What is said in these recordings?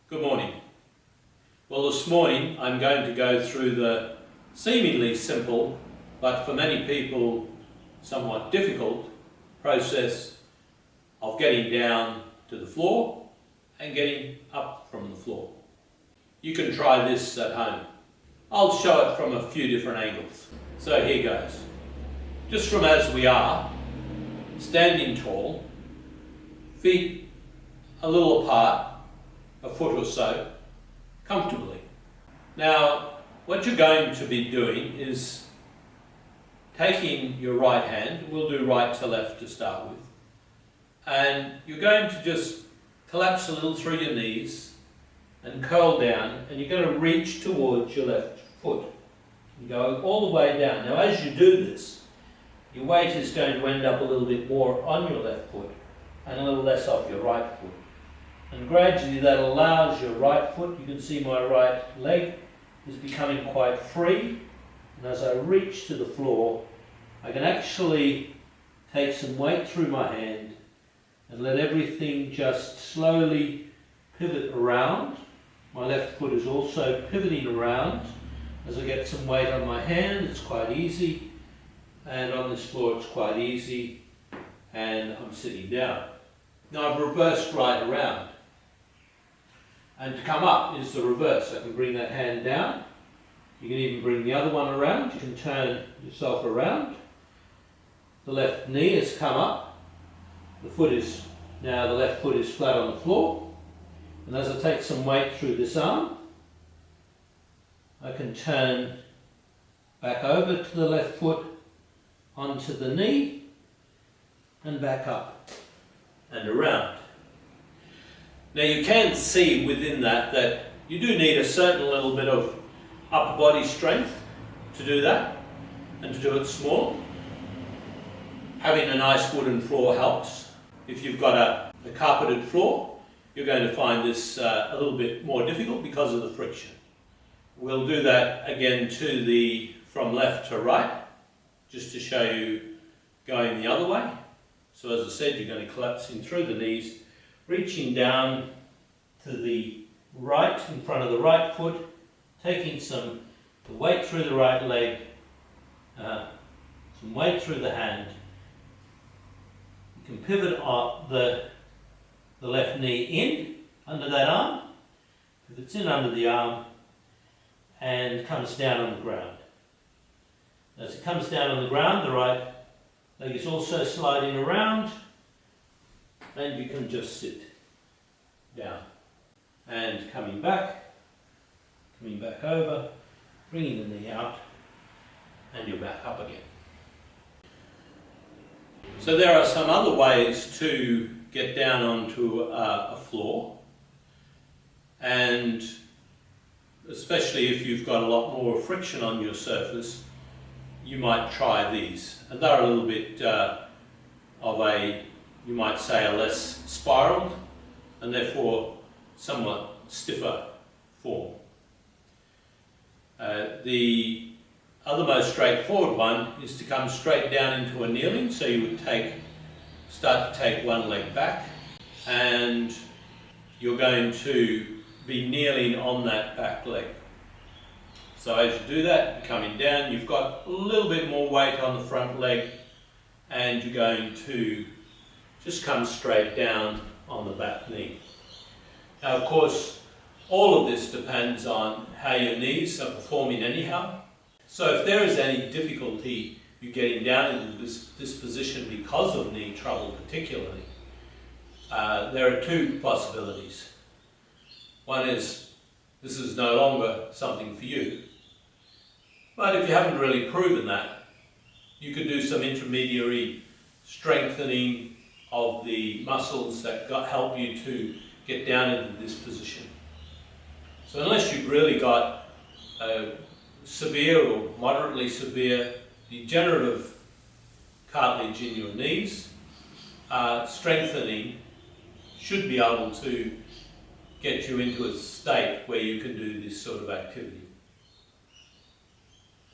Good morning. Well, this morning I'm going to go through the seemingly simple, but for many people somewhat difficult, process of getting down to the floor and getting up from the floor. You can try this at home. I'll show it from a few different angles. So here goes. Just from as we are, standing tall, feet a little apart, a foot or so, comfortably. Now, what you're going to be doing is taking your right hand, we'll do right to left to start with, and you're going to just collapse a little through your knees and curl down, and you're going to reach towards your left foot. You go all the way down. Now, as you do this, your weight is going to end up a little bit more on your left foot and a little less off your right foot. And gradually that allows your right foot, you can see my right leg is becoming quite free. And as I reach to the floor, I can actually take some weight through my hand and let everything just slowly pivot around. My left foot is also pivoting around. As I get some weight on my hand, it's quite easy. And on this floor, it's quite easy. And I'm sitting down. Now I've reversed right around. And to come up is the reverse. I can bring that hand down. You can even bring the other one around. You can turn yourself around. The left knee has come up. The left foot is flat on the floor. And as I take some weight through this arm, I can turn back over to the left foot, onto the knee, and back up and around. Now you can see within that you do need a certain little bit of upper body strength to do that, and to do it small. Having a nice wooden floor helps. If you've got a carpeted floor, you're going to find this a little bit more difficult because of the friction. We'll do that again from left to right, just to show you going the other way. So as I said, you're going to collapse in through the knees, reaching down to the right, in front of the right foot, taking some weight through the right leg, some weight through the hand. You can pivot the left knee in, under that arm, pivots in under the arm, and comes down on the ground. As it comes down on the ground, the right leg is also sliding around, and you can just sit down. And coming back over, bringing the knee out, and you're back up again. So there are some other ways to get down onto a floor, and especially if you've got a lot more friction on your surface, you might try these. And they're a little bit you might say, a less spiraled, and therefore somewhat stiffer form. The other most straightforward one is to come straight down into a kneeling. So you would start to take one leg back, and you're going to be kneeling on that back leg. So as you do that, coming down, you've got a little bit more weight on the front leg, and you're going to just come straight down on the back knee. Now, of course, all of this depends on how your knees are performing anyhow. So if there is any difficulty you getting down into this position because of knee trouble particularly, there are two possibilities. One is this is no longer something for you. But if you haven't really proven that, you could do some intermediary strengthening of the muscles that help you to get down into this position. So unless you've really got a severe or moderately severe degenerative cartilage in your knees, strengthening should be able to get you into a state where you can do this sort of activity.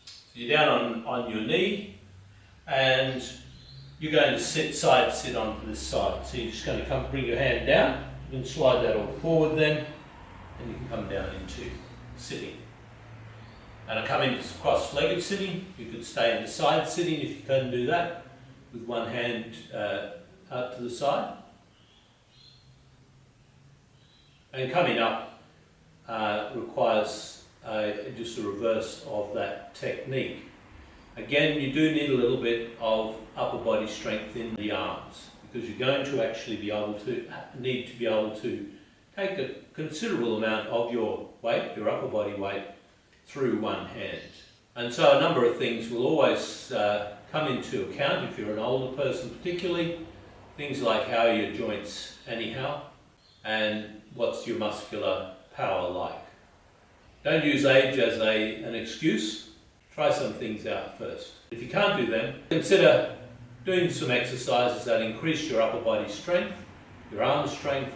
So you're down on your knee, and you're going to side sit onto this side. So you're just going to bring your hand down. You can slide that all forward then. and you can come down into sitting. And I come into cross-legged sitting. You could stay in the side sitting if you couldn't do that, with one hand out to the side. And coming up requires just a reverse of that technique. Again, you do need a little bit of upper body strength in the arms, because you're going to actually need to be able to take a considerable amount of your weight, your upper body weight, through one hand. And so a number of things will always come into account if you're an older person particularly. Things like how are your joints anyhow, and what's your muscular power like. Don't use age as an excuse. Try some things out first. If you can't do them, consider doing some exercises that increase your upper body strength, your arm strength,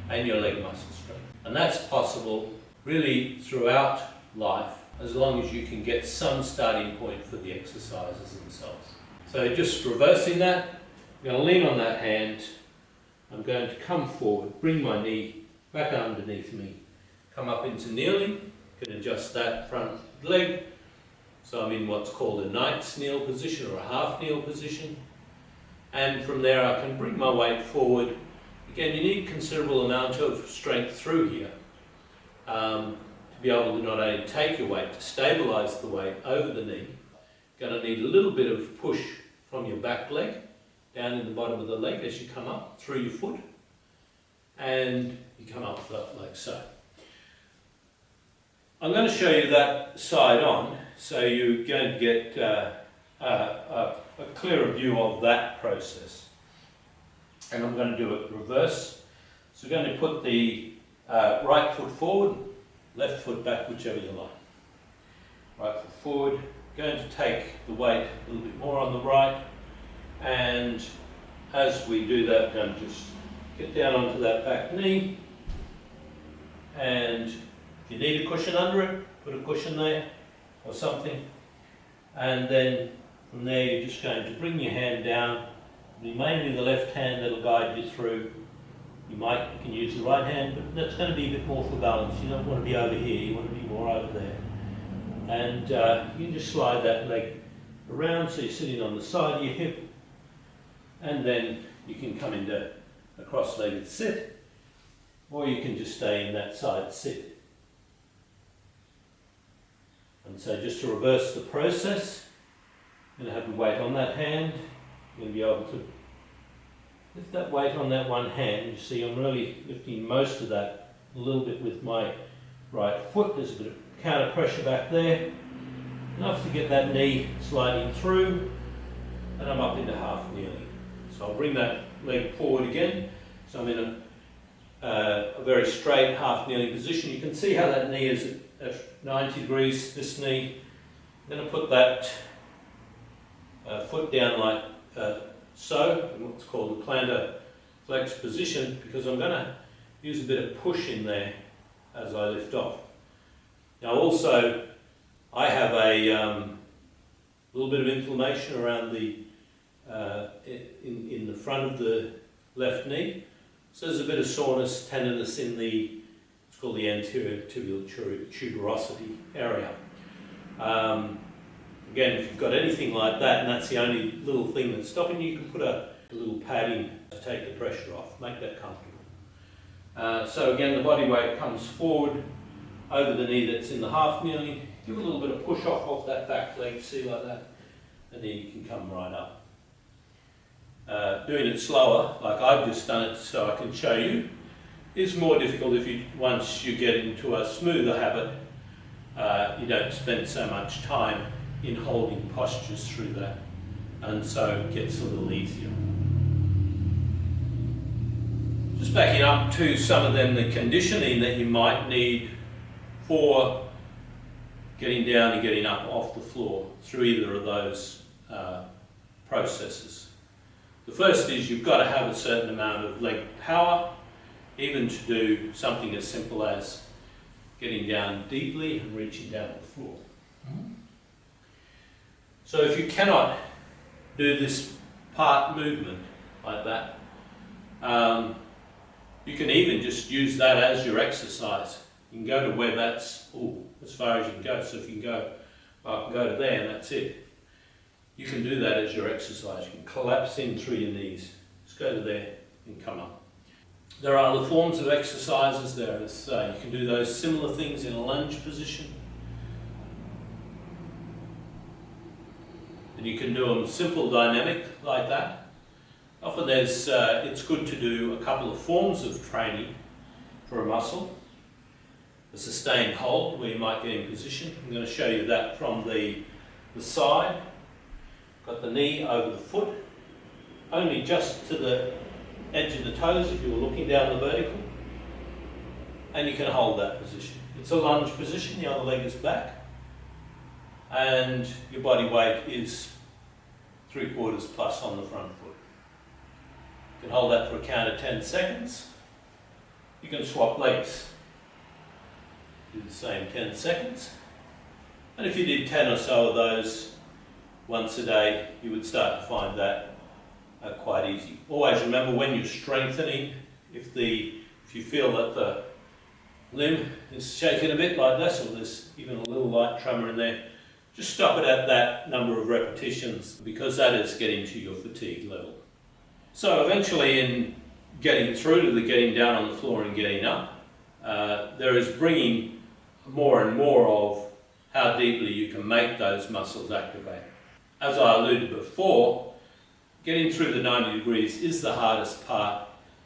and your leg muscle strength. And that's possible really throughout life, as long as you can get some starting point for the exercises themselves. So just reversing that, I'm going to lean on that hand, I'm going to come forward, bring my knee back underneath me, come up into kneeling, you can adjust that front leg, so I'm in what's called a knight's kneel position or a half kneel position, and from there I can bring my weight forward. Again, you need considerable amount of strength through here to be able to not only take your weight, to stabilise the weight over the knee. You're going to need a little bit of push from your back leg, down in the bottom of the leg as you come up, through your foot, and you come up like so. I'm going to show you that side on, so you're going to get a clearer view of that process. And I'm going to do it reverse. So we're going to put the right foot forward, left foot back, whichever you like. Right foot forward, going to take the weight a little bit more on the right, and as we do that, I'm going to just get down onto that back knee, and if you need a cushion under it, put a cushion there or something, and then from there you're just going to bring your hand down. It'll be mainly the left hand that'll guide you through. You can use the right hand, but that's going to be a bit more for balance. You don't want to be over here, you want to be more over there. And you can just slide that leg around so you're sitting on the side of your hip, and then you can come into a cross-legged sit, or you can just stay in that side sit. And so just to reverse the process, you're going to have the weight on that hand. You're going to be able to lift that weight on that one hand. You see I'm really lifting most of that a little bit with my right foot. There's a bit of counter pressure back there. Enough to get that knee sliding through, and I'm up into half kneeling. So I'll bring that leg forward again. So I'm in a very straight half kneeling position. You can see how that knee is at 90 degrees, this knee. I'm going to put that foot down like so, in what's called the plantar flex position, because I'm going to use a bit of push in there as I lift off. Now also, I have a little bit of inflammation around the in the front of the left knee. So there's a bit of soreness, tenderness in it's called the anterior tibial tuberosity area. Again, if you've got anything like that, and that's the only little thing that's stopping you, you can put a little padding to take the pressure off, make that comfortable. So again, the body weight comes forward over the knee that's in the half kneeling. Give a little bit of push off that back leg, see, like that, and then you can come right up. Doing it slower, like I've just done it so I can show you, is more difficult once you get into a smoother habit. You don't spend so much time in holding postures through that, and so it gets a little easier. Just backing up to some of the conditioning that you might need for getting down and getting up off the floor through either of those processes. The first is you've got to have a certain amount of leg power, even to do something as simple as getting down deeply and reaching down to the floor. So if you cannot do this part movement like that, you can even just use that as your exercise You can go to where that's as far as you can go. So if you can go, I can go to there and that's it. You can do that as your exercise. You can collapse in through your knees. Just go to there and come up. There are other forms of exercises there. You can do those similar things in a lunge position. And you can do them simple dynamic like that. Often it's good to do a couple of forms of training for a muscle. A sustained hold where you might get in position. I'm going to show you that from the side. Got the knee over the foot, only just to the edge of the toes if you were looking down the vertical. And you can hold that position. It's a lunge position, the other leg is back. And your body weight is 3/4 plus on the front foot. You can hold that for a count of 10 seconds. You can swap legs. Do the same 10 seconds. And if you did 10 or so of those once a day, you would start to find that quite easy. Always remember when you're strengthening, if you feel that the limb is shaking a bit like this, or there's even a little light tremor in there, just stop it at that number of repetitions, because that is getting to your fatigue level. So eventually, in getting through to the getting down on the floor and getting up, there is bringing more and more of how deeply you can make those muscles activate. As I alluded before, getting through the 90 degrees is the hardest part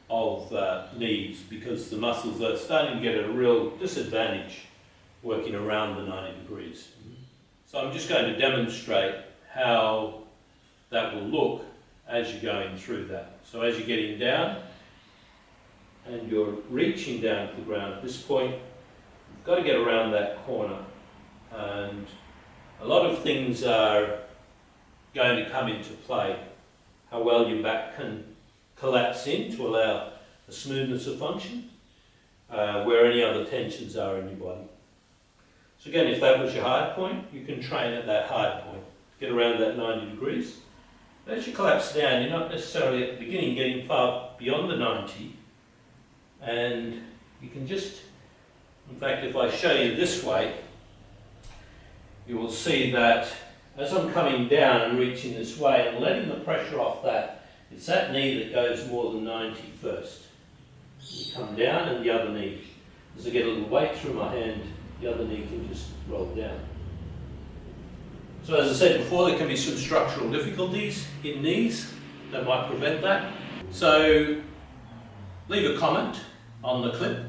of knees, because the muscles are starting to get a real disadvantage working around the 90 degrees. So I'm just going to demonstrate how that will look as you're going through that. So as you're getting down and you're reaching down to the ground at this point, you've got to get around that corner, and a lot of things are going to come into play. How well your back can collapse in to allow a smoothness of function, where any other tensions are in your body. So again, if that was your hard point, you can train at that hard point. Get around that 90 degrees. As you collapse down, you're not necessarily at the beginning getting far beyond the 90, and you can just, in fact, if I show you this way, you will see that as I'm coming down and reaching this way and letting the pressure off that, it's that knee that goes more than 90 first. You come down and the other knee. As I get a little weight through my hand, the other knee can just roll down. So as I said before, there can be some structural difficulties in knees that might prevent that. So leave a comment on the clip.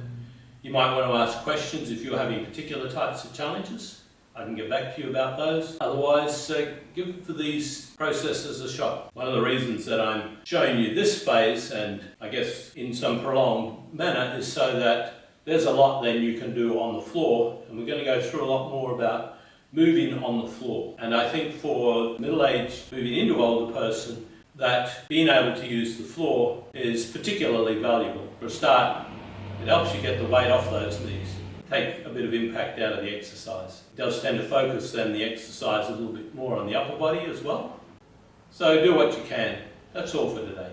You might want to ask questions if you're having particular types of challenges. I can get back to you about those. Otherwise, give these processes a shot. One of the reasons that I'm showing you this phase, and I guess in some prolonged manner, is so that there's a lot then you can do on the floor, and we're going to go through a lot more about moving on the floor. And I think for middle-aged, moving into older person, that being able to use the floor is particularly valuable. For a start, it helps you get the weight off those knees. Take a bit of impact out of the exercise. It does tend to focus then the exercise a little bit more on the upper body as well. So do what you can. That's all for today.